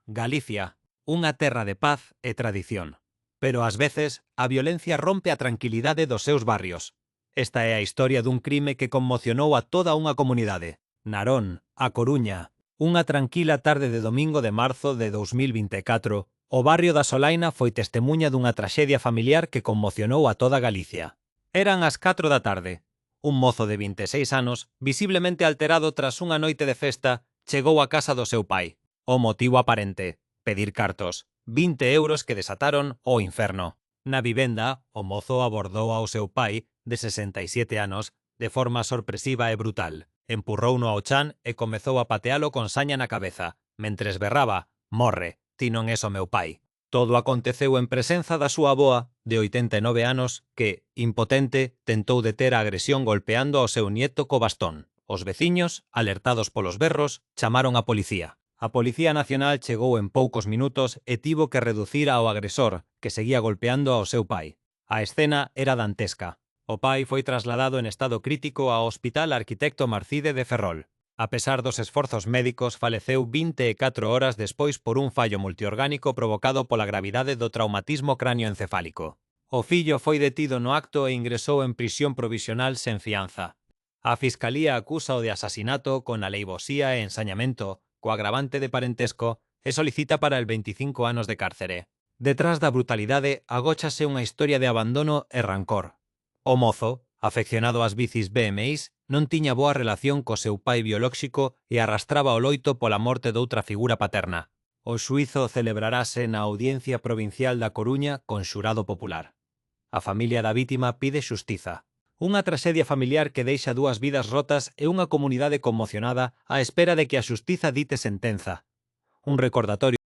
Galicia, unha terra de paz e tradición. Pero ás veces a violencia rompe a tranquilidade dos seus barrios. Esta é a historia dun crime que conmocionou a toda unha comunidade. Narón, A Coruña. Unha tranquila tarde de domingo de marzo de 2024, o barrio da Solaina foi testemuña dunha traxedia familiar que conmocionou a toda Galicia. Eran as 4 da tarde. Un mozo de 26 anos, visiblemente alterado tras unha noite de festa, chegou á casa do seu pai. O motivo aparente, pedir cartos, 20 euros que desataron o inferno. Na vivenda, o mozo abordou ao seu pai, de 67 anos, de forma sorpresiva e brutal. Empurrouno ao chan e comezou a patealo con saña na cabeza, mentres berraba: "Morre, ti non es o meu pai". Todo aconteceu en presenza da súa avoa, de 89 anos, que, impotente, tentou deter a agresión golpeando ao seu nieto co bastón. Os veciños, alertados polos berros, chamaron a policía. A Policía Nacional chegou en poucos minutos e tivo que reducir ao agresor, que seguía golpeando ao seu pai. A escena era dantesca. O pai foi trasladado en estado crítico ao Hospital Arquitecto Marcide de Ferrol. A pesar dos esforzos médicos, faleceu 24 horas despois por un fallo multiorgánico provocado pola gravidade do traumatismo cranioencefálico. O fillo foi detido no acto e ingresou en prisión provisional sen fianza. A Fiscalía acúsao de asasinato con aleivosía e ensañamento, co agravante de parentesco, e solicita para el 25 anos de cárcere. Detrás da brutalidade agóchase unha historia de abandono e rancor. O mozo, afeccionado ás bicis BMX, non tiña boa relación co seu pai biolóxico e arrastraba o loito pola morte doutra figura paterna. O xuízo celebrarase na Audiencia Provincial da Coruña con xurado popular. A familia da vítima pide xustiza. Unha traxedia familiar que deixa dúas vidas rotas e unha comunidade conmocionada á espera de que a xustiza dite sentenza. Un recordatorio